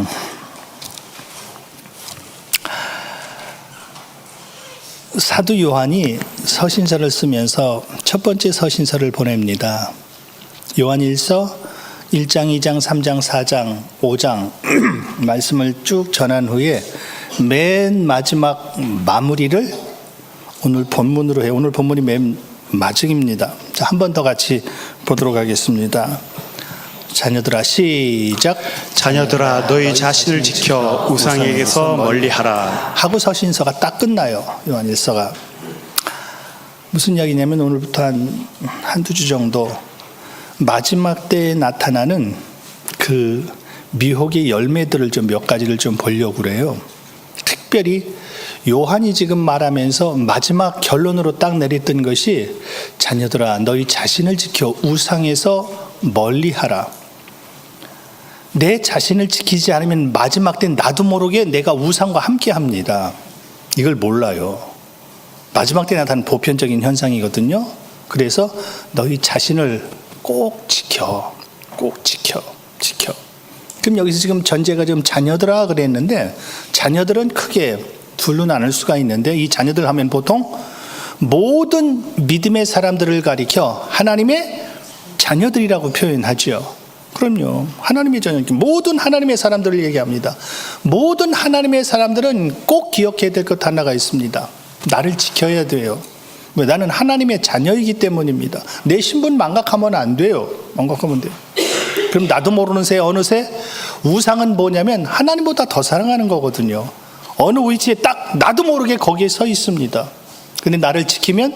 감사합니다. 사도 요한이 서신서를 쓰면서 첫 번째 서신서를 보냅니다. 요한일서 1장, 2장, 3장, 4장, 5장 말씀을 쭉 전한 후에 맨 마지막 마무리를 오늘 본문으로 해요. 오늘 본문이 맨 마지막입니다. 자, 한 번 더 같이 보도록 하겠습니다. 자녀들아, 시작. 자녀들아, 너희 자신을 지켜 우상에게서 멀리하라 하고 서신서가 딱 끝나요. 요한일서가. 무슨 이야기냐면 오늘부터 한두 주 정도 마지막 때에 나타나는 그 미혹의 열매들을 좀 몇 가지를 좀 보려고 그래요. 특별히 요한이 지금 말하면서 마지막 결론으로 딱 내렸던 것이 자녀들아, 너희 자신을 지켜 우상에서 멀리하라. 내 자신을 지키지 않으면 마지막 때 나도 모르게 내가 우상과 함께 합니다. 이걸 몰라요. 마지막 때 나타나는 보편적인 현상이거든요. 그래서 너희 자신을 꼭 지켜. 꼭 지켜. 그럼 여기서 지금 전제가 좀 자녀들아 그랬는데, 자녀들은 크게 둘로 나눌 수가 있는데, 이 자녀들 하면 보통 모든 믿음의 사람들을 가리켜 하나님의 자녀들이라고 표현하죠. 그럼요. 하나님의 자녀, 모든 하나님의 사람들을 얘기합니다. 모든 하나님의 사람들은 꼭 기억해야 될 것 하나가 있습니다. 나를 지켜야 돼요. 왜? 나는 하나님의 자녀이기 때문입니다. 내 신분 망각하면 안 돼요. 망각하면 돼요. 그럼 나도 모르는 새 어느새 우상은 뭐냐면 하나님보다 더 사랑하는 거거든요. 어느 위치에 딱 나도 모르게 거기에 서 있습니다. 근데 나를 지키면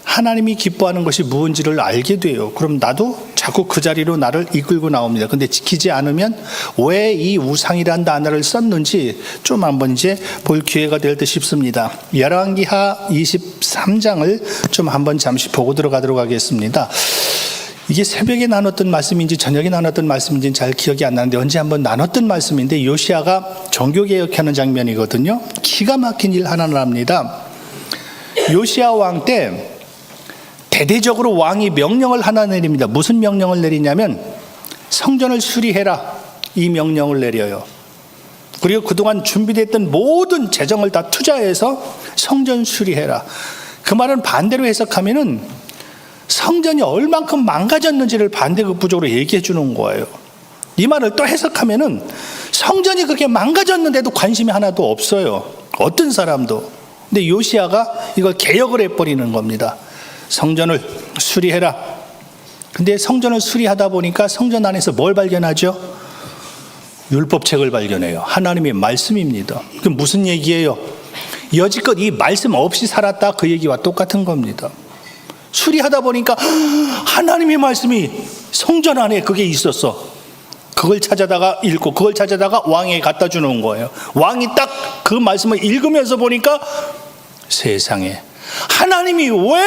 하나님이 기뻐하는 것이 무엇인지를 알게 돼요. 그럼 나도 자꾸 그 자리로 나를 이끌고 나옵니다. 근데 지키지 않으면 왜 이 우상이란 단어를 썼는지 좀 한번 이제 볼 기회가 될 듯 싶습니다. 열왕기하 23장을 좀 한번 잠시 보고 들어가도록 하겠습니다. 이게 새벽에 나눴던 말씀인지 저녁에 나눴던 말씀인지는 잘 기억이 안 나는데 언제 한번 나눴던 말씀인데, 요시야가 종교개혁하는 장면이거든요. 기가 막힌 일 하나를 합니다. 요시야 왕 때 대대적으로 왕이 명령을 하나 내립니다. 무슨 명령을 내리냐면 성전을 수리해라, 이 명령을 내려요. 그리고 그동안 준비됐던 모든 재정을 다 투자해서 성전 수리해라. 그 말은 반대로 해석하면은 성전이 얼만큼 망가졌는지를 반대급부적으로 얘기해 주는 거예요. 이 말을 또 해석하면은 성전이 그렇게 망가졌는데도 관심이 하나도 없어요. 어떤 사람도. 근데 요시야가 이걸 개혁을 해버리는 겁니다. 성전을 수리해라. 근데 성전을 수리하다 보니까 성전 안에서 뭘 발견하죠? 율법책을 발견해요. 하나님의 말씀입니다. 그럼 무슨 얘기예요? 여지껏 이 말씀 없이 살았다, 그 얘기와 똑같은 겁니다. 수리하다 보니까 하나님의 말씀이 성전 안에 그게 있었어. 그걸 찾아다가 읽고 그걸 찾아다가 왕에게 갖다 주는 거예요. 왕이 딱 그 말씀을 읽으면서 보니까 세상에 하나님이 왜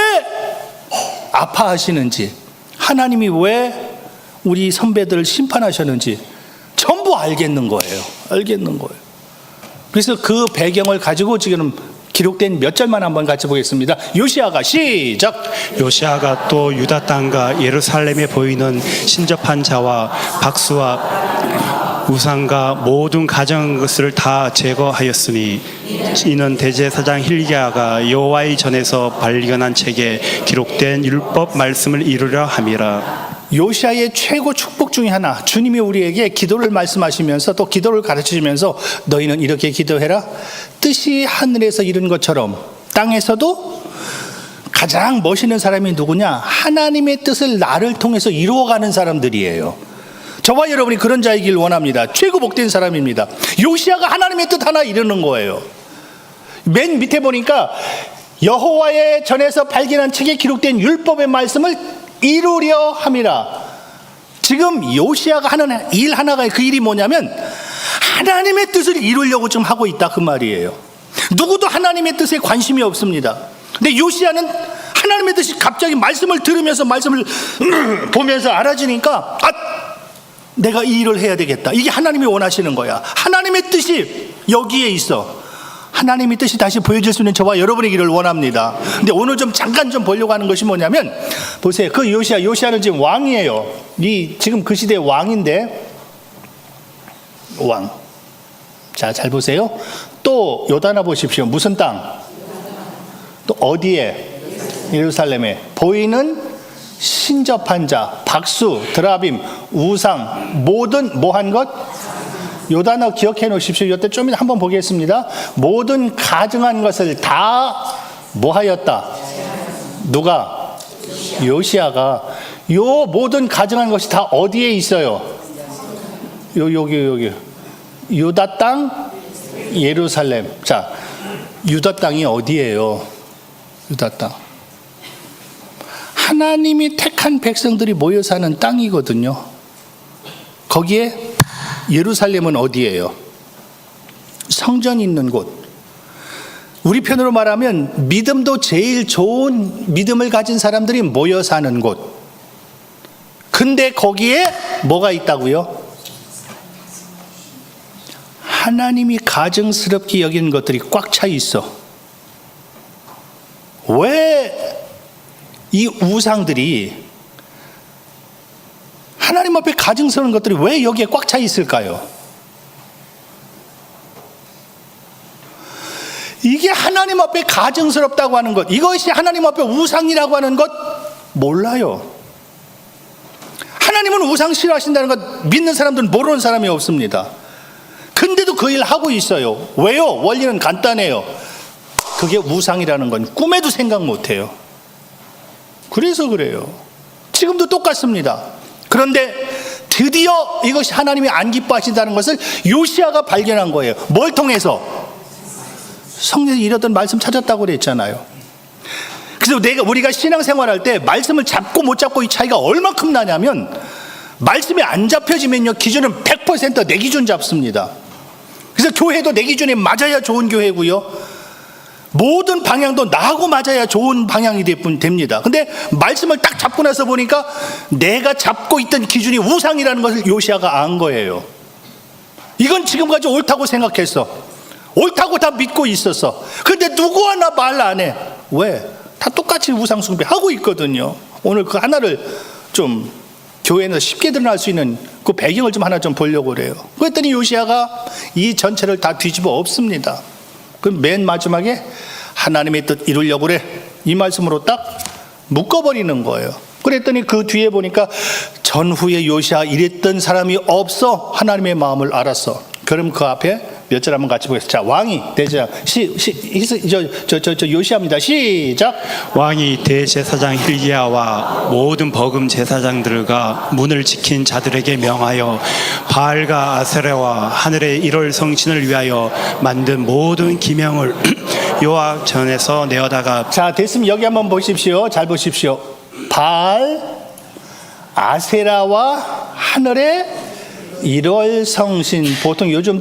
아파하시는지, 하나님이 왜 우리 선배들을 심판하셨는지 전부 알겠는 거예요. 그래서 그 배경을 가지고 지금 기록된 몇 절만 한번 같이 보겠습니다. 요시야가 시작. 요시야가 또 유다 땅과 예루살렘에 보이는 신접한 자와 박수와 우상과 모든 가정 것을 다 제거하였으니 이는 대제사장 hilki야가 여호와의 전에서 발견한 책에 기록된 율법 말씀을 이루려 함이라. 요시야의 최고 축복 중에 하나, 주님이 우리에게 기도를 말씀하시면서 또 기도를 가르치시면서 너희는 이렇게 기도해라. 뜻이 하늘에서 이룬 것처럼 땅에서도 가장 멋있는 사람이 누구냐? 하나님의 뜻을 나를 통해서 이루어가는 사람들이에요. 저와 여러분이 그런 자이길 원합니다. 최고 복된 사람입니다. 요시야가 하나님의 뜻 하나 이루는 거예요. 맨 밑에 보니까 여호와의 전에서 발견한 책에 기록된 율법의 말씀을 이루려 함이라. 지금 요시야가 하는 일 하나가, 그 일이 뭐냐면 하나님의 뜻을 이루려고 좀 하고 있다, 그 말이에요. 누구도 하나님의 뜻에 관심이 없습니다. 근데 요시야는 하나님의 뜻이 갑자기 말씀을 들으면서 말씀을 보면서 알아지니까 내가 이 일을 해야 되겠다. 이게 하나님이 원하시는 거야. 하나님의 뜻이 여기에 있어. 하나님의 뜻이 다시 보여질 수 있는 저와 여러분이기를 원합니다. 근데 오늘 좀 잠깐 좀 보려고 하는 것이 뭐냐면, 보세요. 그 요시야는 지금 왕이에요. 지금 그 시대의 왕인데 왕. 자, 잘 보세요. 또 요단아 보십시오. 무슨 땅? 또 어디에? 예루살렘에 보이는 신접한 자, 박수, 드라빔, 우상, 모든 뭐한 것? 요 단어 기억해 놓으십시오. 이때 좀 이따 한번 보겠습니다. 모든 가증한 것을 다 뭐하였다? 누가? 요시야가. 요 모든 가증한 것이 다 어디에 있어요? 여기. 유다 땅, 예루살렘. 자, 유다 땅이 어디예요? 유다 땅. 하나님이 택한 백성들이 모여 사는 땅이거든요. 거기에 예루살렘은 어디예요? 성전이 있는 곳. 우리 편으로 말하면 믿음도 제일 좋은 믿음을 가진 사람들이 모여 사는 곳. 근데 거기에 뭐가 있다고요? 하나님이 가증스럽게 여기는 것들이 꽉 차 있어. 왜 이 우상들이 하나님 앞에 가증스러운 것들이 왜 여기에 꽉 차 있을까요? 이게 하나님 앞에 가증스럽다고 하는 것, 이것이 하나님 앞에 우상이라고 하는 것 몰라요. 하나님은 우상 싫어하신다는 것 믿는 사람들은 모르는 사람이 없습니다. 근데도 그 일 하고 있어요. 왜요? 원리는 간단해요. 그게 우상이라는 건 꿈에도 생각 못해요. 그래서 그래요. 지금도 똑같습니다. 그런데 드디어 이것이 하나님이 안 기뻐하신다는 것을 요시야가 발견한 거예요. 뭘 통해서? 성경에 이랬던 말씀 찾았다고 그랬잖아요. 그래서 우리가 신앙생활할 때 말씀을 잡고 못 잡고 이 차이가 얼마큼 나냐면, 말씀이 안 잡혀지면요, 기준은 100% 내 기준 잡습니다. 그래서 교회도 내 기준에 맞아야 좋은 교회고요, 모든 방향도 나하고 맞아야 좋은 방향이 됩니다. 근데 말씀을 딱 잡고 나서 보니까 내가 잡고 있던 기준이 우상이라는 것을 요시야가 안 거예요. 이건 지금까지 옳다고 생각했어. 옳다고 다 믿고 있었어. 근데 누구 하나 말 안 해. 왜? 다 똑같이 우상 숭배하고 있거든요. 오늘 그 하나를 좀 교회에서 쉽게 드러날 수 있는 그 배경을 좀 하나 좀 보려고 그래요. 그랬더니 요시야가 이 전체를 다 뒤집어 엎습니다. 그럼 맨 마지막에 하나님의 뜻 이루려고 그래, 이 말씀으로 딱 묶어버리는 거예요. 그랬더니 그 뒤에 보니까 전후에 요시야 이랬던 사람이 없어 하나님의 마음을 알았어. 그럼 그 앞에 몇 절 한번 같이 보겠습니다. 자, 왕이 대제사장 요시야입니다. 시작. 왕이 대제사장 hil기야와 모든 버금 제사장들과 문을 지킨 자들에게 명하여 바알과 아세라와 하늘의 일월 성신을 위하여 만든 모든 기명을 여호와 전에서 내어다가. 자, 됐으면 여기 한번 보십시오. 잘 보십시오. 바알, 아세라와 하늘의 일월 성신. 보통 요즘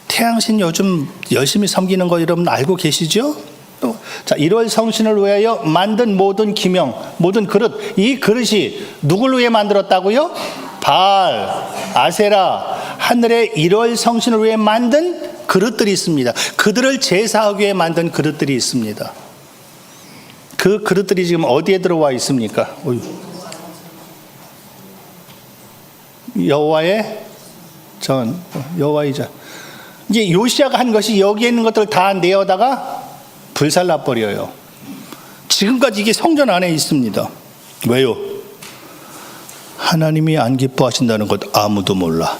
태양신 요즘 열심히 섬기는 거 여러분 알고 계시죠? 또, 자, 일월 성신을 위하여 만든 모든 기명, 모든 그릇. 이 그릇이 누굴 위해 만들었다고요? 바알, 아세라, 하늘의 일월 성신을 위해 만든 그릇들이 있습니다. 그들을 제사하기 위해 만든 그릇들이 있습니다. 그 그릇들이 지금 어디에 들어와 있습니까? 여호와의 전, 여호와의 전. 이제 요시야가 한 것이 여기에 있는 것들을 다 내어다가 불살라 버려요. 지금까지 이게 성전 안에 있습니다. 왜요? 하나님이 안 기뻐하신다는 것 아무도 몰라.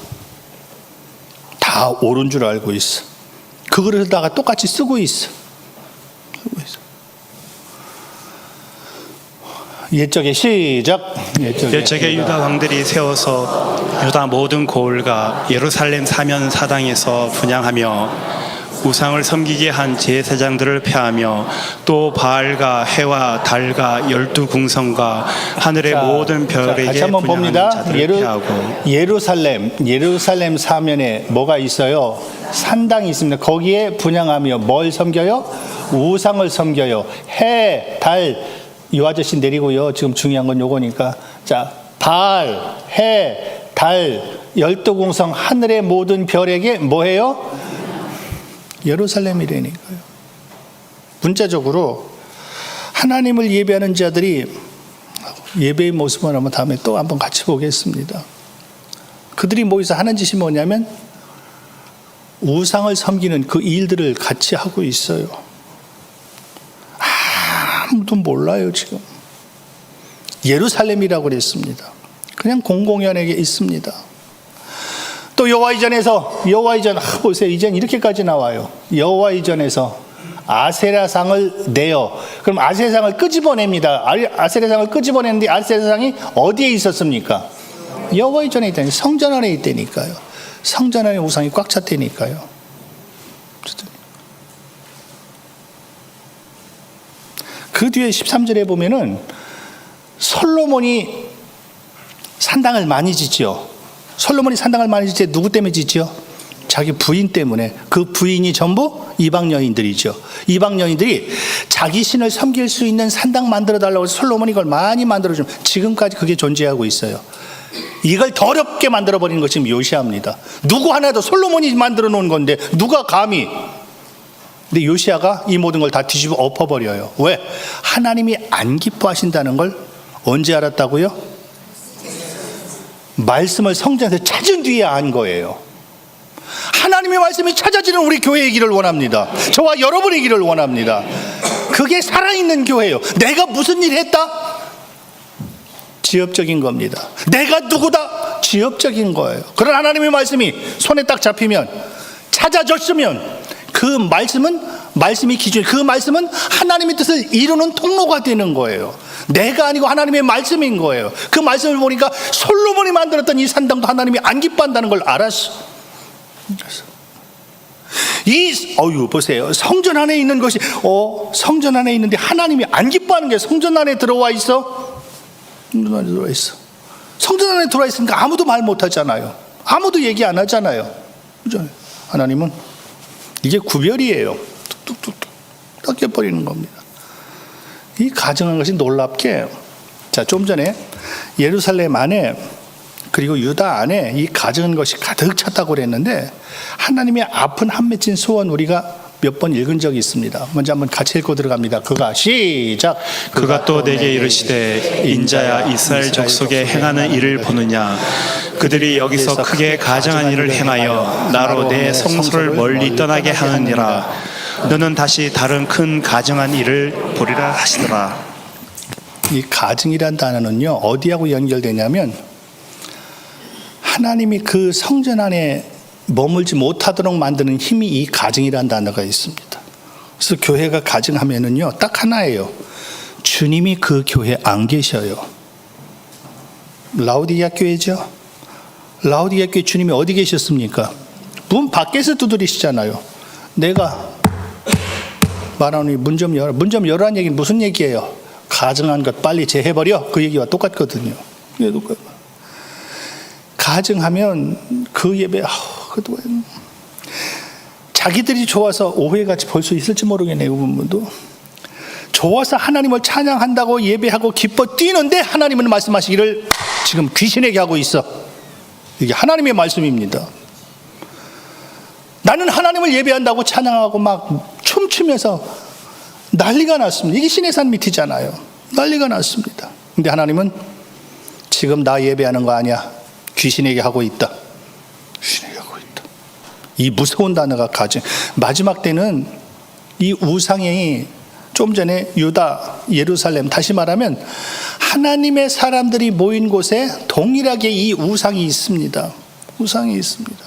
다 옳은 줄 알고 있어. 그거를다가 똑같이 쓰고 있어. 옛적에 시작. 옛적에 유다 왕들이 세워서 유다 모든 고을과 예루살렘 사면 사당에서 분향하며 우상을 섬기게 한 제사장들을 폐하며 또 바알과 해와 달과 12궁성과 하늘의 모든 별에게 같이 한번 봅니다. 자들을 폐하고. 예루살렘 사면에 뭐가 있어요? 산당이 있습니다. 거기에 분향하며 뭘 섬겨요? 우상을 섬겨요. 해, 달, 이 아저씨 내리고요. 지금 중요한 건 요거니까. 자, 바알, 해, 달, 12궁성, 하늘의 모든 별에게 뭐해요? 예루살렘이라니까요. 문자적으로 하나님을 예배하는 자들이 예배의 모습을 한번 다음에 또 한번 같이 보겠습니다. 그들이 모여서 하는 짓이 뭐냐면 우상을 섬기는 그 일들을 같이 하고 있어요. 아무도 몰라요 지금. 예루살렘이라고 그랬습니다. 그냥 공공연하게 있습니다. 또 여호와이전에서 보세요. 이젠 이렇게까지 나와요. 여호와이전에서 아세라상을 내요. 그럼 아세라상을 끄집어냅니다. 아세라상을 끄집어냈는데 아세라상이 어디에 있었습니까? 여호와이전에 있다니, 성전 안에 있다니까요. 성전 안에 우상이 꽉 찼다니까요. 그 뒤에 13절에 보면은 솔로몬이 산당을 많이 짓죠. 솔로몬이 산당을 많이 짓지 누구 때문에 짓죠? 자기 부인 때문에. 그 부인이 전부 이방 여인들이죠. 이방 여인들이 자기 신을 섬길 수 있는 산당 만들어 달라고 해서 솔로몬이 그걸 많이 만들어주면 지금까지 그게 존재하고 있어요. 이걸 더럽게 만들어버리는 것이 지금 요시아입니다. 누구 하나도 솔로몬이 만들어 놓은 건데 누가 감히. 근데 요시아가 이 모든 걸 다 뒤집어 엎어버려요. 왜? 하나님이 안 기뻐하신다는 걸 언제 알았다고요? 말씀을 성전에서 찾은 뒤에 안 거예요. 하나님의 말씀이 찾아지는 우리 교회이기를 원합니다. 저와 여러분이기를 원합니다. 그게 살아있는 교회예요. 내가 무슨 일 했다? 지엽적인 겁니다. 내가 누구다? 지엽적인 거예요. 그런 하나님의 말씀이 손에 딱 잡히면, 찾아졌으면 그 말씀이 기준, 그 말씀은 하나님의 뜻을 이루는 통로가 되는 거예요. 내가 아니고 하나님의 말씀인 거예요. 그 말씀을 보니까 솔로몬이 만들었던 이 산당도 하나님이 안 기뻐한다는 걸 알았어. 보세요. 성전 안에 있는 것이, 성전 안에 있는데 하나님이 안 기뻐하는 게 성전 안에 들어와 있어? 성전 안에 들어와 있어. 성전 안에 들어와 있으니까 아무도 말 못 하잖아요. 아무도 얘기 안 하잖아요. 그죠? 하나님은 이게 구별이에요. 뚝뚝뚝뚝 닦여버리는 겁니다. 이 가정한 것이 놀랍게, 좀 전에 예루살렘 안에 그리고 유다 안에 이 가정한 것이 가득 찼다고 그랬는데 하나님의 아픈 한 맺힌 소원 우리가 몇 번 읽은 적이 있습니다. 먼저 한번 같이 읽고 들어갑니다. 시작. 그가 또 내게 이르시되 인자야 이스라엘 족속에 행하는 일을 보느냐. 그들이 여기서 크게 가증한 일을 행하여 나로 내 성소를 멀리 떠나게 하느니라. 너는 다시 다른 큰 가증한 일을 보리라 하시더라. 이 가증이란 단어는요 어디하고 연결되냐면 하나님이 그 성전 안에 머물지 못하도록 만드는 힘이 이 가증이란 단어가 있습니다. 그래서 교회가 가증하면은요 딱 하나예요. 주님이 그 교회에 안 계셔요. 라오디게아 교회죠. 라오디게아 교회 주님이 어디 계셨습니까? 문 밖에서 두드리시잖아요. 내가 말하노니 문 좀 열어. 문 좀 열어라는 얘기는 무슨 얘기예요? 가증한 것 빨리 제해버려. 그 얘기와 똑같거든요. 가증하면 그 예배 자기들이 좋아서 오해같이 볼 수 있을지 모르겠네요. 그 부분도 좋아서 하나님을 찬양한다고 예배하고 기뻐 뛰는데 하나님은 말씀하시기를 지금 귀신에게 하고 있어. 이게 하나님의 말씀입니다. 나는 하나님을 예배한다고 찬양하고 막 춤추면서 난리가 났습니다. 이게 신의 산 밑이잖아요. 난리가 났습니다. 근데 하나님은 지금 나 예배하는 거 아니야. 귀신에게 하고 있다. 귀신에게 하고 있다. 이 무서운 단어가 가증. 마지막 때는 이 우상이 좀 전에 유다, 예루살렘, 다시 말하면 하나님의 사람들이 모인 곳에 동일하게 이 우상이 있습니다. 우상이 있습니다.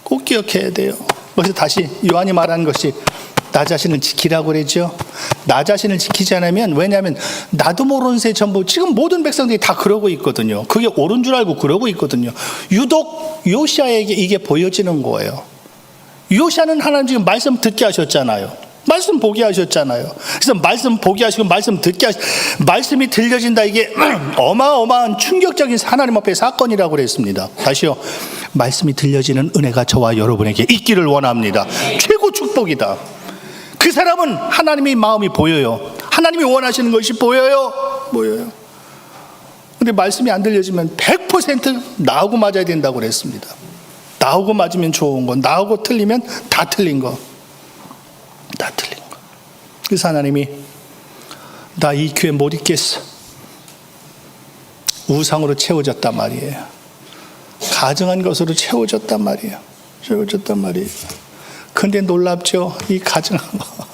꼭 기억해야 돼요. 그래서 다시 요한이 말하는 것이 나 자신을 지키라고 그랬죠. 나 자신을 지키지 않으면, 왜냐하면 나도 모르는 새 전부 지금 모든 백성들이 다 그러고 있거든요. 그게 옳은 줄 알고 그러고 있거든요. 유독 요시아에게 이게 보여지는 거예요. 요시아는 하나님 지금 말씀 듣게 하셨잖아요. 말씀 보게 하셨잖아요. 그래서 말씀 보게 하시고 말씀 듣게 말씀이 들려진다. 이게 어마어마한 충격적인 하나님 앞에 사건이라고 그랬습니다. 다시요. 말씀이 들려지는 은혜가 저와 여러분에게 있기를 원합니다. 최고 축복이다. 그 사람은 하나님의 마음이 보여요. 하나님이 원하시는 것이 보여요. 근데 말씀이 안 들려지면 100% 나하고 맞아야 된다고 그랬습니다. 나하고 맞으면 좋은 거, 나하고 틀리면 다 틀린 거. 다 틀린 거. 그래서 하나님이 나 이 교회 못 있겠어. 우상으로 채워졌단 말이에요. 가증한 것으로 채워졌단 말이에요. 채워졌단 말이에요. 근데 놀랍죠? 이 가증한 거.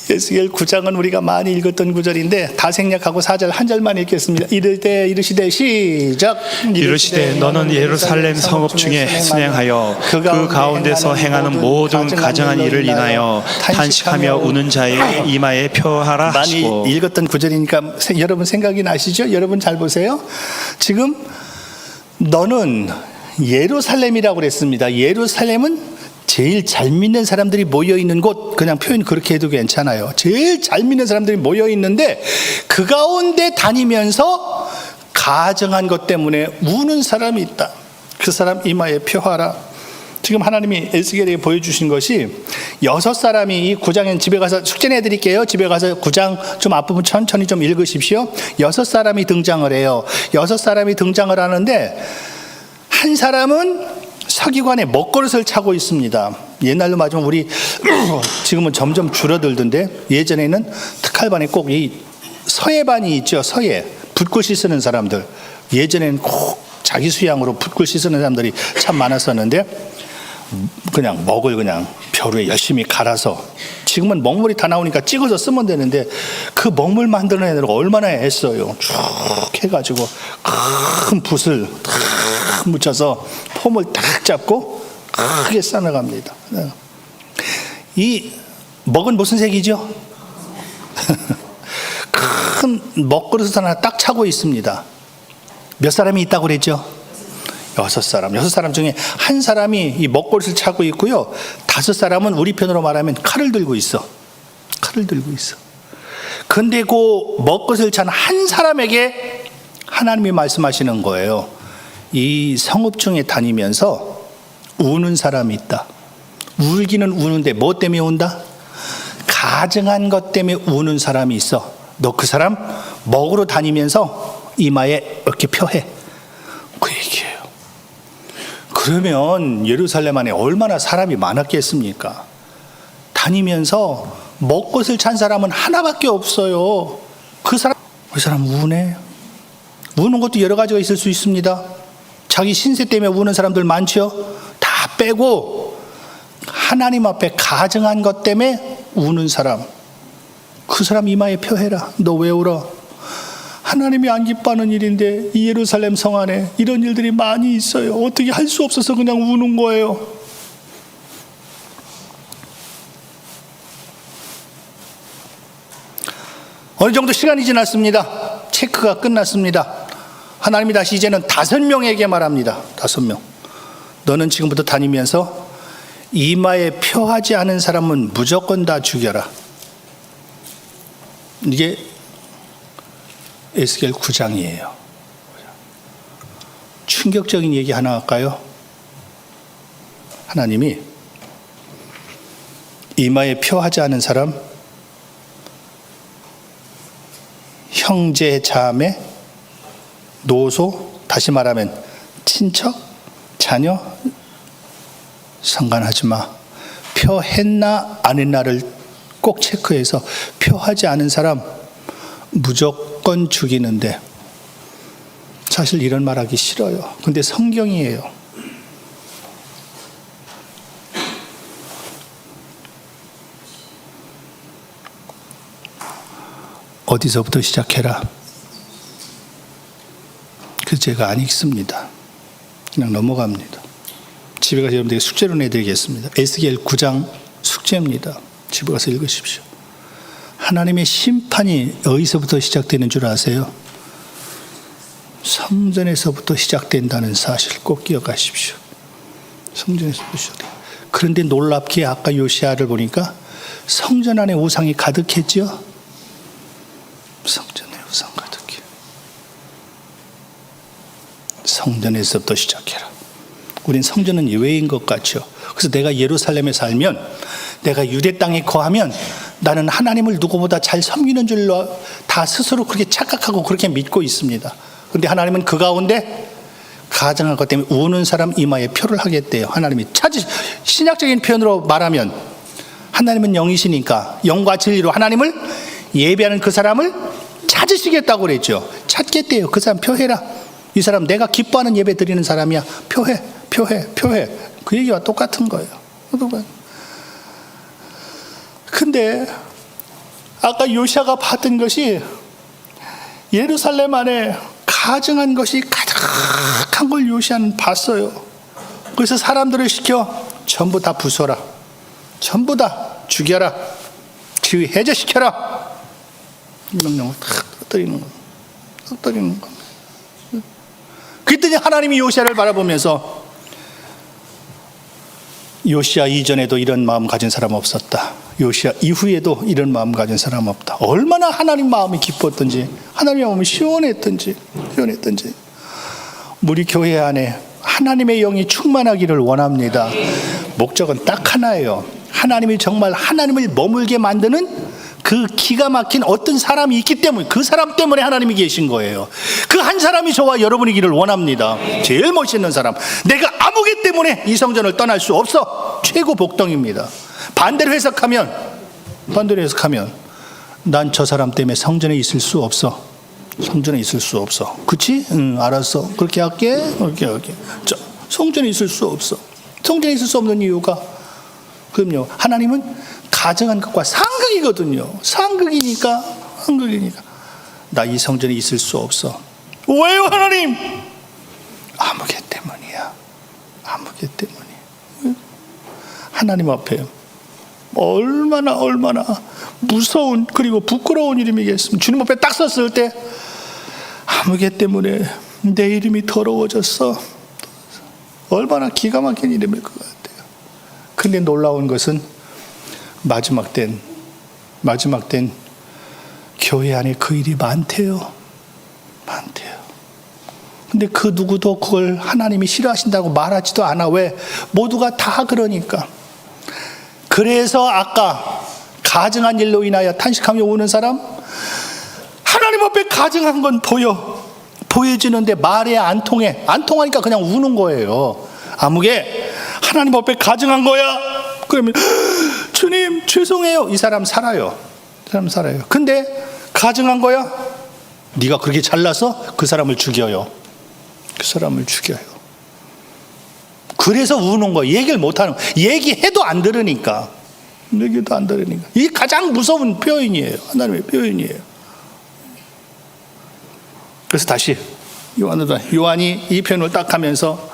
에스겔 9장은 우리가 많이 읽었던 구절인데 다 생략하고 4절 한 절만 읽겠습니다. 이르시되 시작. 이르시되 너는 예루살렘 성읍 중에 순행하여 그 가운데서 행하는 모든 가증한 일을 인하여 탄식하며 우는 자의 이마에 표하라 많이 하시고. 읽었던 구절이니까 여러분 생각이 나시죠? 여러분 잘 보세요. 지금 너는 예루살렘이라고 그랬습니다. 예루살렘은 제일 잘 믿는 사람들이 모여있는 곳, 그냥 표현 그렇게 해도 괜찮아요. 제일 잘 믿는 사람들이 모여있는데 그 가운데 다니면서 가증한 것 때문에 우는 사람이 있다. 그 사람 이마에 표하라. 지금 하나님이 에스겔에게 보여주신 것이 6사람이 이 9장엔 집에 가서 숙제 내드릴게요. 집에 가서 9장 좀 앞부분 천천히 좀 읽으십시오. 6사람이 등장을 해요. 6사람이 등장을 하는데 한 사람은 서기관의 먹거릇을 차고 있습니다. 옛날로 맞으면 우리 지금은 점점 줄어들던데 예전에는 특할반에 꼭 이 서예반이 있죠. 서예 붓글씨 쓰는 사람들. 예전에는 꼭 자기 수양으로 붓글씨 쓰는 사람들이 참 많았었는데 그냥 먹을 그냥 벼루에 열심히 갈아서 지금은 먹물이 다 나오니까 찍어서 쓰면 되는데 그 먹물 만드는 애들 얼마나 애써요. 쭉 해가지고 큰 붓을 탁 묻혀서 폼을 딱 잡고 크게 싸나갑니다. 이 먹은 무슨 색이죠? 큰 먹그릇 하나 딱 차고 있습니다. 몇 사람이 있다고 그랬죠? 6사람. 6사람 중에 한 사람이 이 먹그릇을 차고 있고요. 5사람은 우리 편으로 말하면 칼을 들고 있어. 칼을 들고 있어. 근데 그 먹그릇을 찬 한 사람에게 하나님이 말씀하시는 거예요. 이 성읍 중에 다니면서 우는 사람이 있다. 울기는 우는데 뭐 때문에 운다? 가증한 것 때문에 우는 사람이 있어. 너 그 사람 먹으러 다니면서 이마에 이렇게 표해. 그 얘기예요. 그러면 예루살렘 안에 얼마나 사람이 많았겠습니까? 다니면서 먹것을 찬 사람은 하나밖에 없어요. 그 사람 우네. 우는 것도 여러 가지가 있을 수 있습니다. 자기 신세 때문에 우는 사람들 많죠. 다 빼고 하나님 앞에 가증한 것 때문에 우는 사람, 그 사람 이마에 표해라. 너 왜 울어? 하나님이 안 기뻐하는 일인데 이 예루살렘 성 안에 이런 일들이 많이 있어요. 어떻게 할 수 없어서 그냥 우는 거예요. 어느 정도 시간이 지났습니다. 체크가 끝났습니다. 하나님이 다시 이제는 5명에게 말합니다. 5명. 너는 지금부터 다니면서 이마에 표하지 않은 사람은 무조건 다 죽여라. 이게 에스겔 9장이에요. 충격적인 얘기 하나 할까요? 하나님이 이마에 표하지 않은 사람, 형제, 자매, 노소, 다시 말하면 친척, 자녀 상관하지 마. 표했나 안 했나를 꼭 체크해서 표하지 않은 사람 무조건 죽이는데, 사실 이런 말하기 싫어요. 근데 성경이에요. 어디서부터 시작해라. 그 제가 안 읽습니다. 그냥 넘어갑니다. 집에 가서 여러분들에게 숙제로 내드리겠습니다. 에스겔 9장 숙제입니다. 집에 가서 읽으십시오. 하나님의 심판이 어디서부터 시작되는 줄 아세요? 성전에서부터 시작된다는 사실 꼭 기억하십시오. 성전에서부터 시작돼요. 그런데 놀랍게 아까 요시야를 보니까 성전 안에 우상이 가득했죠. 성전에 우상 가득해. 성전에서부터 시작해라. 우린 성전은 예외인 것 같죠. 그래서 내가 예루살렘에 살면, 내가 유대 땅에 거하면 나는 하나님을 누구보다 잘 섬기는 줄로 다 스스로 그렇게 착각하고 그렇게 믿고 있습니다. 그런데 하나님은 그 가운데 가증한 것 때문에 우는 사람 이마에 표를 하겠대요. 하나님이 신약적인 표현으로 말하면 하나님은 영이시니까 영과 진리로 하나님을 예배하는 그 사람을 찾으시겠다고 그랬죠. 찾겠대요. 그 사람 표해라. 이 사람 내가 기뻐하는 예배 드리는 사람이야. 표해. 그 얘기와 똑같은 거예요. 근데 아까 요시아가 받은 것이 예루살렘 안에 가증한 것이 가득한 걸 요시아는 봤어요. 그래서 사람들을 시켜 전부 다 부숴라. 전부 다 죽여라. 지위 해제시켜라. 이 명령을 탁 터뜨리는 거. 그랬더니 하나님이 요시아를 바라보면서 요시아 이전에도 이런 마음 가진 사람 없었다. 요시아 이후에도 이런 마음 가진 사람 없다. 얼마나 하나님 마음이 기뻤던지, 하나님의 마음이 시원했던지. 우리 교회 안에 하나님의 영이 충만하기를 원합니다. 목적은 딱 하나예요. 하나님이 정말 하나님을 머물게 만드는 그 기가 막힌 어떤 사람이 있기 때문에, 그 사람 때문에 하나님이 계신 거예요. 그 한 사람이 저와 여러분이기를 원합니다. 제일 멋있는 사람. 내가 아무개 때문에 이 성전을 떠날 수 없어. 최고 복덩입니다. 반대로 해석하면 난 저 사람 때문에 성전에 있을 수 없어. 그치? 응, 알았어. 그렇게 할게. 자, 성전에 있을 수 없어. 성전에 있을 수 없는 이유가, 그럼요, 하나님은 가증한 것과 상극이거든요. 상극이니까 나 이 성전에 있을 수 없어. 왜요, 하나님? 아무개 때문이야. 하나님 앞에 얼마나 무서운 그리고 부끄러운 이름이겠습니까? 주님 앞에 딱 섰을 때 아무개 때문에 내 이름이 더러워졌어. 얼마나 기가 막힌 이름일 것 같아요. 근데 놀라운 것은 마지막 땐 교회 안에 그 일이 많대요. 근데 그 누구도 그걸 하나님이 싫어하신다고 말하지도 않아. 왜? 모두가 다 그러니까. 그래서 아까 가증한 일로 인하여 탄식하며 우는 사람, 하나님 앞에 가증한 건 보여지는데 말에 안 통하니까 그냥 우는 거예요. 아무개 하나님 앞에 가증한 거야. 그러면 주님 죄송해요. 이 사람 살아요. 근데 가증한 거야. 네가 그렇게 잘나서 그 사람을 죽여요. 그래서 우는 거예요. 얘기를 못하는 거예요. 얘기해도 안 들으니까. 이게 가장 무서운 표현이에요. 하나님의 표현이에요. 그래서 다시 요한이 이 표현을 딱 하면서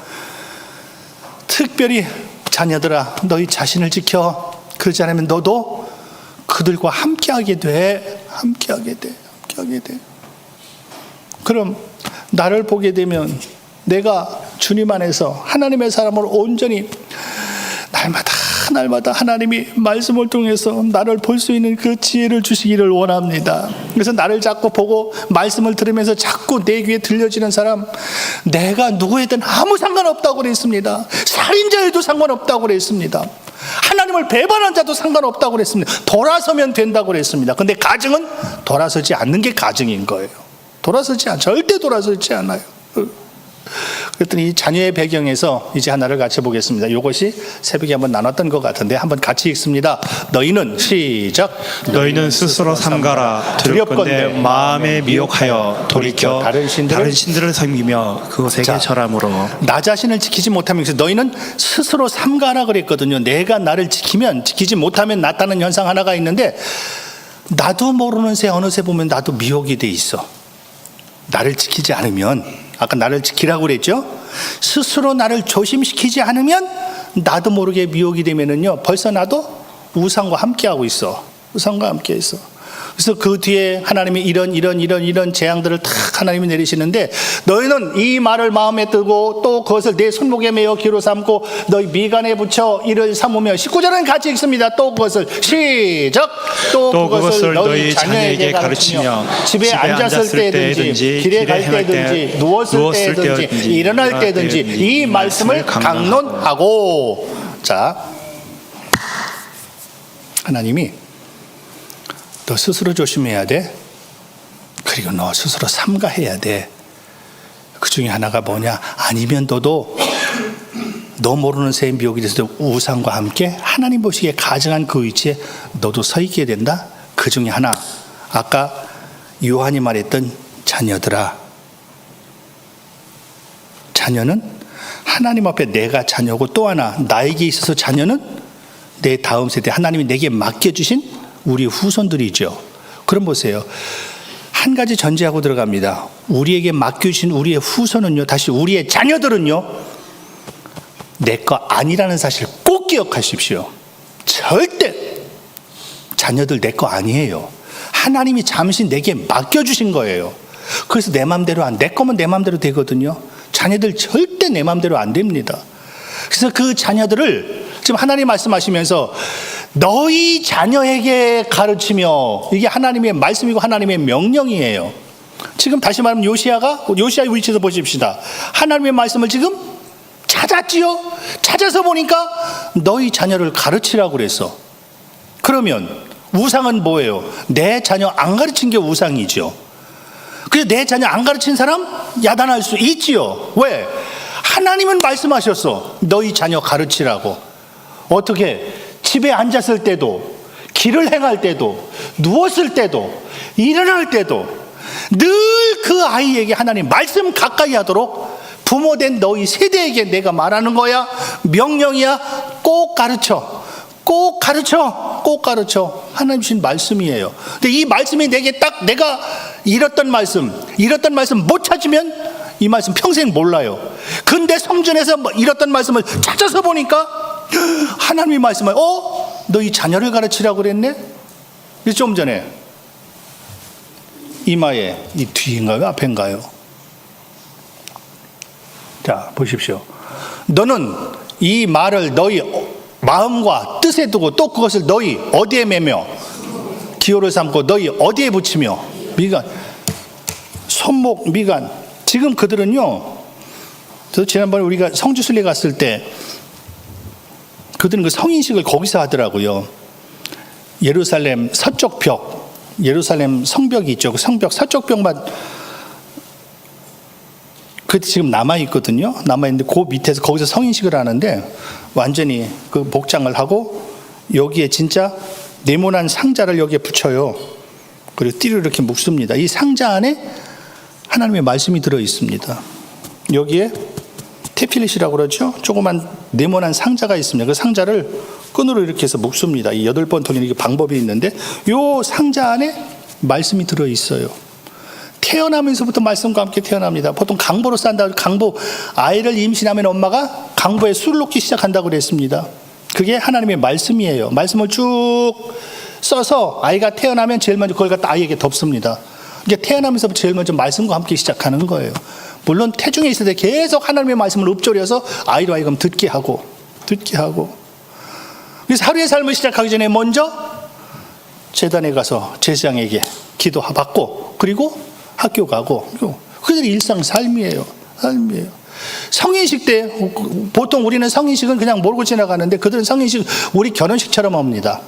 특별히 자녀들아 너희 자신을 지켜. 그렇지 않으면 너도 그들과 함께하게 돼. 그럼 나를 보게 되면 내가 주님 안에서 하나님의 사람으로 온전히 날마다 하나님이 말씀을 통해서 나를 볼 수 있는 그 지혜를 주시기를 원합니다. 그래서 나를 자꾸 보고 말씀을 들으면서 자꾸 내 귀에 들려지는 사람, 내가 누구에든 아무 상관없다고 그랬습니다. 살인자에도 상관없다고 그랬습니다. 하나님을 배반한 자도 상관없다고 그랬습니다. 돌아서면 된다고 그랬습니다. 근데 가증은 돌아서지 않는 게 가증인 거예요. 절대 돌아서지 않아요. 그랬더니 이 자녀의 배경에서 이제 하나를 같이 보겠습니다. 이것이 새벽에 한번 나눴던 것 같은데 한번 같이 읽습니다. 너희는 시작. 너희는 스스로 삼가라. 두렵건대 마음에 미혹하여 돌이켜 다른 신들을 섬기며 그것에게 절함으로. 나 자신을 지키지 못하면, 너희는 스스로 삼가라 그랬거든요. 내가 나를 지키지 못하면 나타나는 현상 하나가 있는데, 나도 모르는 새 어느새 보면 나도 미혹이 돼 있어. 나를 지키지 않으면, 아까 나를 지키라고 그랬죠? 스스로 나를 조심시키지 않으면 나도 모르게 미혹이 되면은요, 벌써 나도 우상과 함께하고 있어. 그래서 그 뒤에 하나님이 이런 재앙들을 탁 하나님이 내리시는데, 너희는 이 말을 마음에 뜨고 또 그것을 내 손목에 메어 귀로 삼고 너희 미간에 붙여 이를 삼으며. 19절은 같이 읽습니다. 또 그것을 시작. 또 그것을 너희 자녀에게 가르치며 집에 앉았을 때든지 길에 갈 때든지 누웠을 때든지 일어날 때든지 이 말씀을 강론하고. 자, 하나님이 너 스스로 조심해야 돼. 그리고 너 스스로 삼가해야 돼. 그 중에 하나가 뭐냐? 아니면 너도 너 모르는 새의 미혹이 돼서 우상과 함께 하나님 보시기에 가증한 그 위치에 너도 서 있게 된다. 그 중에 하나, 아까 요한이 말했던 자녀들아. 자녀는 하나님 앞에 내가 자녀고, 또 하나 나에게 있어서 자녀는 내 다음 세대, 하나님이 내게 맡겨주신 우리 후손들이죠. 그럼 보세요. 한 가지 전제하고 들어갑니다. 우리에게 맡겨주신 우리의 후손은요, 다시 우리의 자녀들은요, 내 거 아니라는 사실 꼭 기억하십시오. 절대 자녀들 내 거 아니에요. 하나님이 잠시 내게 맡겨주신 거예요. 그래서 내 맘대로 내 거면 내 맘대로 되거든요. 자녀들 절대 내 맘대로 안 됩니다. 그래서 그 자녀들을 지금 하나님 말씀하시면서 너희 자녀에게 가르치며, 이게 하나님의 말씀이고 하나님의 명령이에요. 지금 다시 말하면 요시야 위치에서 보십시다. 하나님의 말씀을 지금 찾았지요. 찾아서 보니까 너희 자녀를 가르치라고 그랬어. 그러면 우상은 뭐예요? 내 자녀 안 가르친 게 우상이죠. 그래서 내 자녀 안 가르친 사람 야단할 수 있지요. 왜? 하나님은 말씀하셨어. 너희 자녀 가르치라고. 어떻게? 집에 앉았을 때도, 길을 행할 때도, 누웠을 때도, 일어날 때도 늘 그 아이에게 하나님 말씀 가까이 하도록 부모된 너희 세대에게 내가 말하는 거야. 명령이야. 꼭 가르쳐. 꼭 가르쳐. 꼭 가르쳐. 하나님 주신 말씀이에요. 근데 이 말씀이 내게 딱 내가 잃었던 말씀 못 찾으면 이 말씀 평생 몰라요. 근데 성전에서 잃었던 말씀을 찾아서 보니까 하나님이 말씀을 너희 자녀를 가르치라고 그랬네? 좀 전에 이마에 이 뒤인가요? 앞인가요? 자, 보십시오. 너는 이 말을 너희 마음과 뜻에 두고 또 그것을 너희 어디에 매며 기호를 삼고 너희 어디에 붙이며 미간, 손목 미간. 지금 그들은요, 저 지난번에 우리가 성지순례 갔을 때 그들은 그 성인식을 거기서 하더라고요. 예루살렘 서쪽 벽, 예루살렘 성벽이 있죠. 그 성벽 서쪽 벽만 그 지금 남아있거든요. 남아있는데 그 밑에서 거기서 성인식을 하는데 완전히 그 복장을 하고 여기에 진짜 네모난 상자를 여기에 붙여요. 그리고 띠를 이렇게 묶습니다. 이 상자 안에 하나님의 말씀이 들어 있습니다. 여기에 테필릿이라고 그러죠. 조그만 네모난 상자가 있습니다. 그 상자를 끈으로 이렇게 해서 묶습니다. 이 8번 돌리는 방법이 있는데 이 상자 안에 말씀이 들어 있어요. 태어나면서부터 말씀과 함께 태어납니다. 보통 강보로 싼다. 강보, 아이를 임신하면 엄마가 강보에 술을 놓기 시작한다고 그랬습니다. 그게 하나님의 말씀이에요. 말씀을 쭉 써서 아이가 태어나면 제일 먼저 그걸 갖다 아이에게 덮습니다. 이게 태어나면서부터 제일 먼저 말씀과 함께 시작하는 거예요. 물론 태중에 있을 때 계속 하나님의 말씀을 읊조려서 아이로 하여금 듣게 하고. 그래서 하루의 삶을 시작하기 전에 먼저 제단에 가서 제사장에게 기도받고, 그리고 학교 가고, 그들의 일상 삶이에요. 성인식 때 보통 우리는 성인식은 그냥 모르고 지나가는데 그들은 성인식 우리 결혼식처럼 합니다.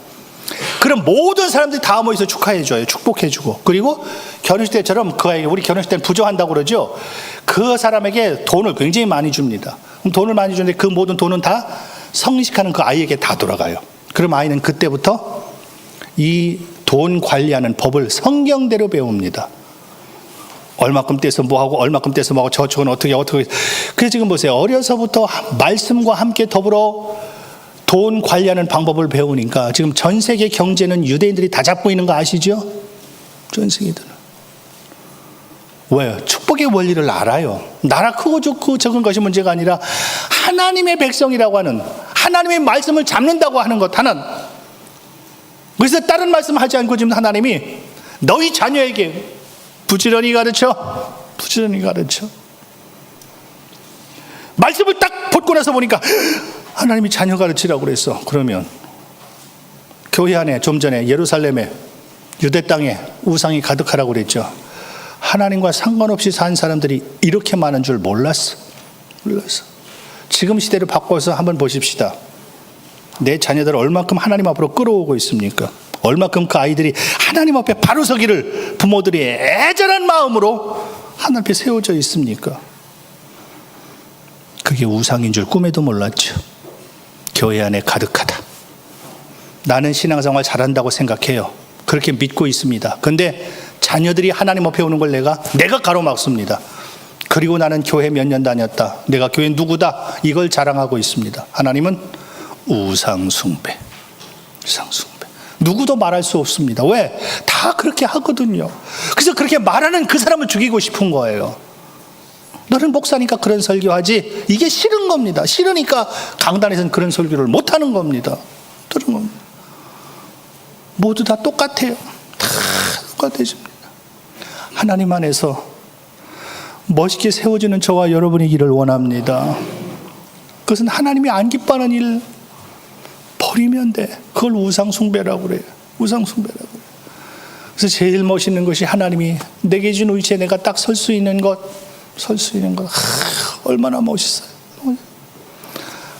그럼 모든 사람들이 다 모여서 축하해줘요. 축복해주고. 그리고 결혼식 때처럼 그 아이에게, 우리 결혼식 때는 부조한다고 그러죠. 그 사람에게 돈을 굉장히 많이 줍니다. 그럼 돈을 많이 주는데 그 모든 돈은 다 성인식하는 그 아이에게 다 돌아가요. 그럼 아이는 그때부터 이 돈 관리하는 법을 성경대로 배웁니다. 얼마큼 떼서 뭐하고 얼마큼 떼서 뭐하고 저축은 어떻게. 그래서 지금 보세요. 어려서부터 말씀과 함께 더불어 돈 관리하는 방법을 배우니까 지금 전 세계 경제는 유대인들이 다 잡고 있는 거 아시죠? 전 세계들은. 왜요? 축복의 원리를 알아요. 나라 크고 좋고 적은 것이 문제가 아니라 하나님의 백성이라고 하는, 하나님의 말씀을 잡는다고 하는 것 하나. 그래서 다른 말씀을 하지 않고 지금 하나님이 너희 자녀에게 부지런히 가르쳐. 말씀을 딱 붙고 나서 보니까 하나님이 자녀 가르치라고 그랬어. 그러면 교회 안에 좀 전에 예루살렘에 유대 땅에 우상이 가득하라고 그랬죠. 하나님과 상관없이 산 사람들이 이렇게 많은 줄 몰랐어. 지금 시대를 바꿔서 한번 보십시다. 내 자녀들을 얼마큼 하나님 앞으로 끌어오고 있습니까? 얼마큼 그 아이들이 하나님 앞에 바로 서기를 부모들이 애절한 마음으로 하나님 앞에 세워져 있습니까? 그게 우상인 줄 꿈에도 몰랐죠. 교회 안에 가득하다. 나는 신앙생활 잘한다고 생각해요. 그렇게 믿고 있습니다. 그런데 자녀들이 하나님 앞에 오는 걸 내가 가로막습니다. 그리고 나는 교회 몇 년 다녔다. 내가 교회 누구다. 이걸 자랑하고 있습니다. 하나님은 우상숭배. 우상숭배. 누구도 말할 수 없습니다. 왜? 다 그렇게 하거든요. 그래서 그렇게 말하는 그 사람을 죽이고 싶은 거예요. 너는 목사니까 그런 설교하지. 이게 싫은 겁니다. 싫으니까 강단에서는 그런 설교를 못하는 겁니다. 들은 겁니다. 모두 다 똑같아요. 다 똑같아집니다. 하나님 안에서 멋있게 세워지는 저와 여러분이기를 원합니다. 그것은 하나님이 안 기뻐하는 일 버리면 돼. 그걸 우상숭배라고 그래요. 우상숭배라고 그래요. 그래서 제일 멋있는 것이 하나님이 내게 준 위치에 내가 딱 설 수 있는 것, 얼마나 멋있어요.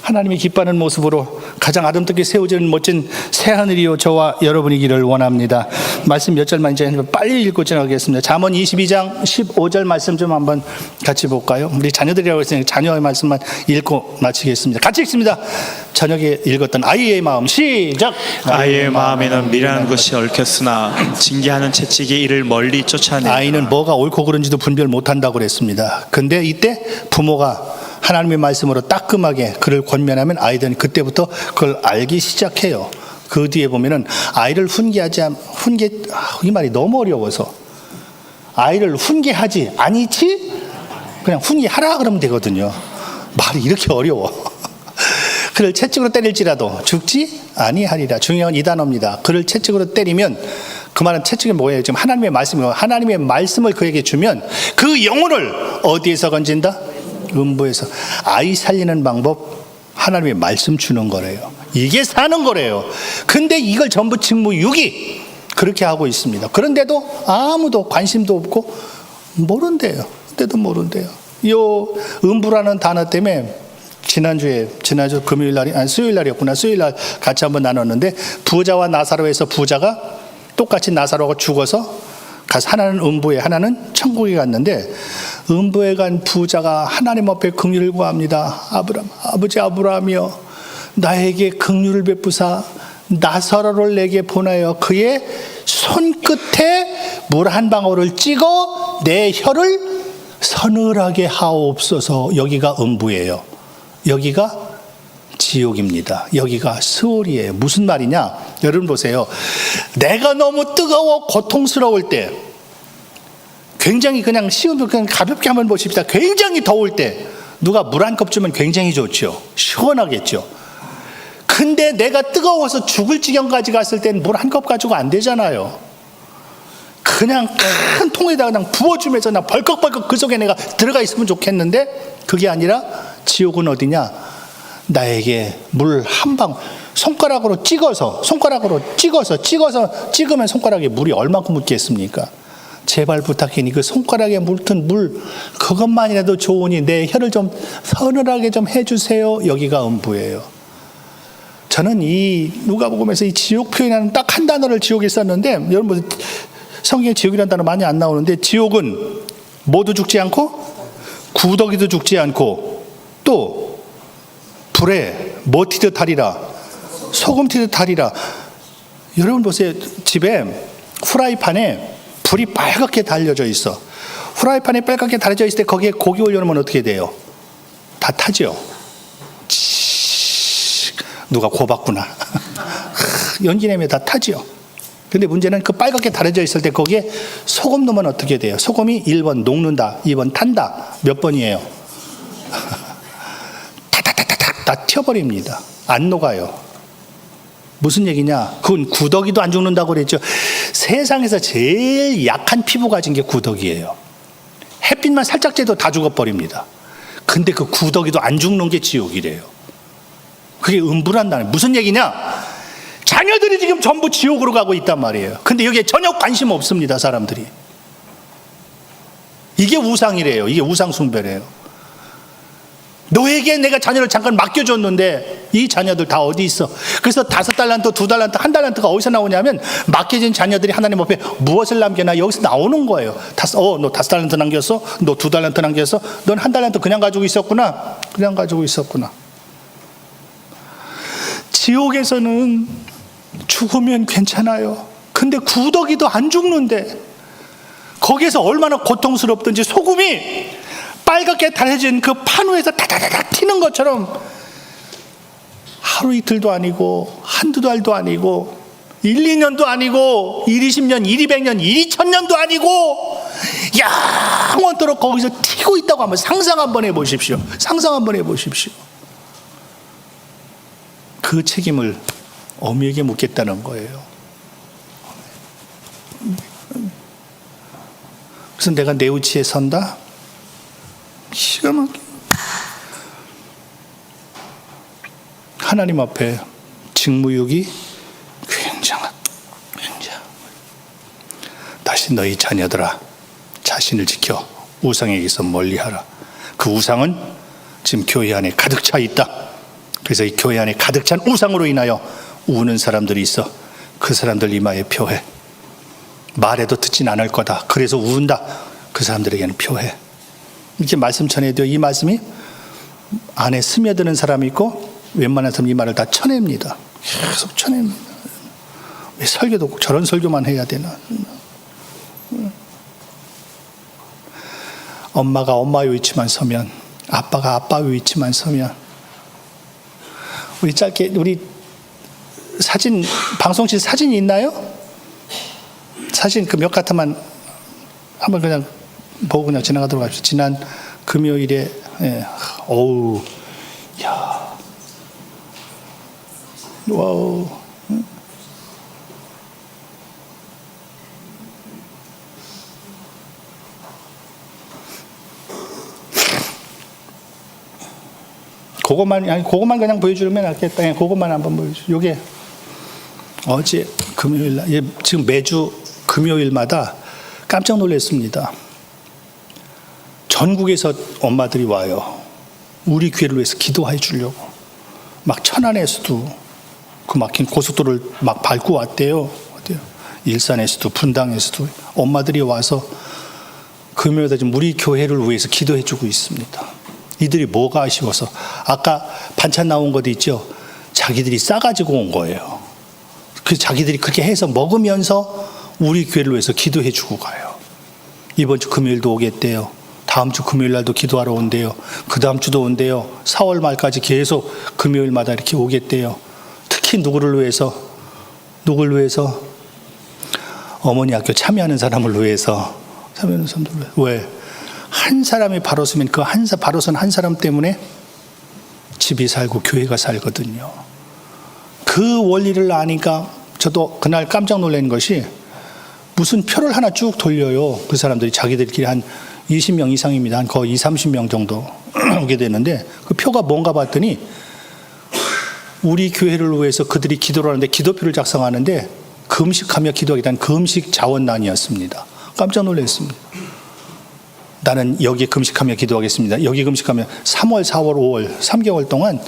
하나님이 기뻐하는 모습으로 가장 아름답게 세워지는 멋진 새하늘이요 저와 여러분이기를 원합니다. 말씀 몇 절만 이제 빨리 읽고 지나가겠습니다. 잠언 22장 15절 말씀 좀 한번 같이 볼까요? 우리 자녀들이라고 했으니까 자녀의 말씀만 읽고 마치겠습니다. 같이 읽습니다. 저녁에 읽었던 아이의 마음 시작. 아이의 마음에는 미련한 것이 얽혔으나 징계하는 채찍이 이를 멀리 쫓아내. 아이는 뭐가 옳고 그른지도 분별 못한다고 그랬습니다. 근데 이때 부모가 하나님의 말씀으로 따끔하게 그를 권면하면 아이들은 그때부터 그걸 알기 시작해요. 그 뒤에 보면은 아이를 이 말이 너무 어려워서 아이를 훈계하지 아니지 그냥 훈계하라 그러면 되거든요. 말이 이렇게 어려워. 그를 채찍으로 때릴지라도 죽지 아니하리라. 중요한 이 단어입니다. 그를 채찍으로 때리면 그 말은 채찍이 뭐예요? 지금 하나님의 말씀이고 하나님의 말씀을 그에게 주면 그 영혼을 어디에서 건진다? 음부에서. 아이 살리는 방법 하나님의 말씀 주는 거래요. 이게 사는 거래요. 근데 이걸 전부 직무유기 그렇게 하고 있습니다. 그런데도 아무도 관심도 없고 모른대요. 그때도 모른대요. 이 음부라는 단어 때문에 지난주 금요일 날이 수요일 날이었구나. 수요일 날 같이 한번 나눴는데 부자와 나사로에서 부자가 똑같이 나사로가 죽어서 가서 하나는 음부에 하나는 천국에 갔는데 음부에 간 부자가 하나님 앞에 긍휼을 구합니다. 아버지 아브라함이여 나에게 긍휼을 베푸사 나사로를 내게 보내어 그의 손끝에 물 한 방울을 찍어 내 혀를 서늘하게 하옵소서. 여기가 음부예요. 여기가 지옥입니다. 여기가 스월이에요. 무슨 말이냐? 여러분 보세요. 내가 너무 뜨거워 고통스러울 때 굉장히 그냥 쉬운 그냥 가볍게 한번 보십시다. 굉장히 더울 때 누가 물 한 컵 주면 굉장히 좋죠. 시원하겠죠. 근데 내가 뜨거워서 죽을 지경까지 갔을 땐 물 한 컵 가지고 안 되잖아요. 그냥 큰 통에다가 그냥 부어주면서 나 벌컥벌컥 그 속에 내가 들어가 있으면 좋겠는데 그게 아니라 지옥은 어디냐? 나에게 물 한 방울 손가락으로 찍으면 손가락에 물이 얼마큼 묻겠습니까? 제발 부탁해니 그 손가락에 묻은 물 그것만이라도 좋으니 내 혀를 좀 서늘하게 좀 해주세요. 여기가 음부예요. 저는 이 누가복음에서 이 지옥 표현하는 딱 한 단어를 지옥에 썼는데 여러분 성경에 지옥이라는 단어 많이 안 나오는데 지옥은 모두 죽지 않고 구더기도 죽지 않고 또 불에 뭐 튀듯 하리라 소금 튀듯 하리라. 여러분 보세요. 집에 후라이팬에 불이 빨갛게 달려져 있어. 후라이팬에 빨갛게 달려져 있을 때 거기에 고기 올려놓으면 어떻게 돼요? 다 타죠. 누가 고봤구나. 연기 내면 다 타죠. 근데 문제는 그 빨갛게 달여져 있을 때 거기에 소금 넣으면 어떻게 돼요? 소금이 1번 녹는다, 2번 탄다. 몇 번이에요? 타타타타타 다 튀어버립니다. 안 녹아요. 무슨 얘기냐? 그건 구더기도 안 죽는다고 그랬죠. 세상에서 제일 약한 피부 가진 게 구더기예요. 햇빛만 살짝 쬐도 다 죽어버립니다. 근데 그 구더기도 안 죽는 게 지옥이래요. 그게 음부란다는 무슨 얘기냐? 자녀들이 지금 전부 지옥으로 가고 있단 말이에요. 근데 여기에 전혀 관심 없습니다. 사람들이. 이게 우상이래요. 이게 우상숭배래요. 너에게 내가 자녀를 잠깐 맡겨줬는데 이 자녀들 다 어디 있어? 그래서 5달란트, 2달란트, 1달란트가 어디서 나오냐면 맡겨진 자녀들이 하나님 앞에 무엇을 남겨놔? 여기서 나오는 거예요. 너 5달란트 남겼어? 너 2달란트 남겼어? 넌 1달란트 그냥 가지고 있었구나? 그냥 가지고 있었구나. 지옥에서는 죽으면 괜찮아요. 근데 구더기도 안 죽는데 거기에서 얼마나 고통스럽든지 소금이 빨갛게 달해진 그 판우에서 다다다닥 튀는 것처럼 하루 이틀도 아니고 한두 달도 아니고 1, 2년도 아니고 1, 20년, 1, 200년, 1, 2000년도 아니고 영원토록 거기서 튀고 있다고 한번 상상 한번 해보십시오. 상상 한번 해보십시오. 그 책임을 어미에게 묻겠다는 거예요. 그래서 내가 내 위치에 선다? 기가 막혀. 하나님 앞에 직무유기 굉장한. 다시 너희 자녀들아, 자신을 지켜 우상에게서 멀리하라. 그 우상은 지금 교회 안에 가득 차 있다. 그래서 이 교회 안에 가득 찬 우상으로 인하여 우는 사람들이 있어. 그 사람들 이마에 표해. 말해도 듣진 않을 거다. 그래서 우는다. 그 사람들에게는 표해. 이렇게 말씀 전해도 이 말씀이 안에 스며드는 사람이 있고 웬만한 사람 이 말을 다 쳐냅니다. 계속 쳐냅니다. 왜 설교도 꼭 저런 설교만 해야 되나? 엄마가 엄마의 위치만 서면, 아빠가 아빠의 위치만 서면, 우리 짧게 우리 사진 방송실 사진이 있나요? 사진 그 몇 가타만 한번 그냥 보고 그냥 지나가도록 합시다. 지난 금요일에 어우, 야, 와우. 그것만 그냥 보여주면 낫겠다. 그것만 한번 보여줘. 요게 어제 금요일 날, 지금 매주 금요일마다 깜짝 놀랐습니다. 전국에서 엄마들이 와요. 우리 교회를 위해서 기도해 주려고. 막 천안에서도 그 막힌 고속도로를 막 밟고 왔대요. 일산에서도 분당에서도 엄마들이 와서 금요일에 지금 우리 교회를 위해서 기도해 주고 있습니다. 이들이 뭐가 아쉬워서, 아까 반찬 나온 것도 있죠. 자기들이 싸가지고 온 거예요. 그 자기들이 그렇게 해서 먹으면서 우리 교회를 위해서 기도해 주고 가요. 이번 주 금요일도 오겠대요. 다음 주 금요일 날도 기도하러 온대요. 그 다음 주도 온대요. 4월 말까지 계속 금요일마다 이렇게 오겠대요. 특히 누구를 위해서? 어머니 학교 참여하는 사람을 위해서. 참여하는 사람들 위해서. 왜? 한 사람이 바로 서면 그 바로 선 한 사람 때문에 집이 살고 교회가 살거든요. 그 원리를 아니까 저도 그날 깜짝 놀란 것이, 무슨 표를 하나 쭉 돌려요. 그 사람들이 자기들끼리 한 20명 이상입니다. 한 거의 30명 정도 오게 되는데, 그 표가 뭔가 봤더니 우리 교회를 위해서 그들이 기도를 하는데 기도표를 작성하는데 금식하며 기도하겠다는 금식 자원단이었습니다. 깜짝 놀랐습니다. 나는 여기에 금식하며 기도하겠습니다. 여기 금식하며 3월, 4월, 5월 3개월 동안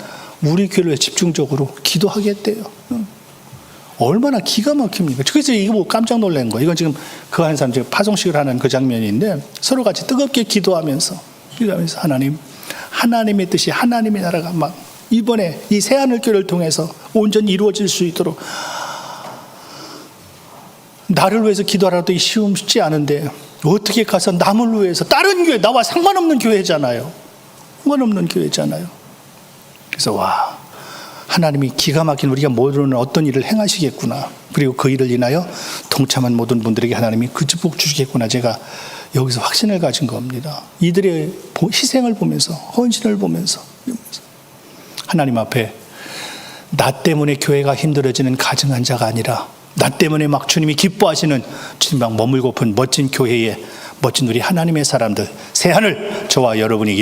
우리 교회를 위해 집중적으로 기도하겠대요. 얼마나 기가 막힙니까? 그래서 이거 보고 깜짝 놀란 거예요. 이건 지금 그 한 사람 지금 파송식을 하는 그 장면인데, 서로 같이 뜨겁게 기도하면서 하나님의 뜻이, 하나님의 나라가 막 이번에 이 새하늘교회를 통해서 온전히 이루어질 수 있도록, 나를 위해서 기도하라도 쉽지 않은데 어떻게 가서 남을 위해서, 다른 교회, 나와 상관없는 교회잖아요. 그래서 하나님이 기가 막힌 우리가 모르는 어떤 일을 행하시겠구나. 그리고 그 일을 인하여 동참한 모든 분들에게 하나님이 그 축복 주시겠구나. 제가 여기서 확신을 가진 겁니다. 이들의 희생을 보면서, 헌신을 보면서 하나님 앞에 나 때문에 교회가 힘들어지는 가증한 자가 아니라, 나 때문에 막 주님이 기뻐하시는, 주님 막 머물고픈 멋진 교회에 멋진 우리 하나님의 사람들, 새하늘 저와 여러분이 이루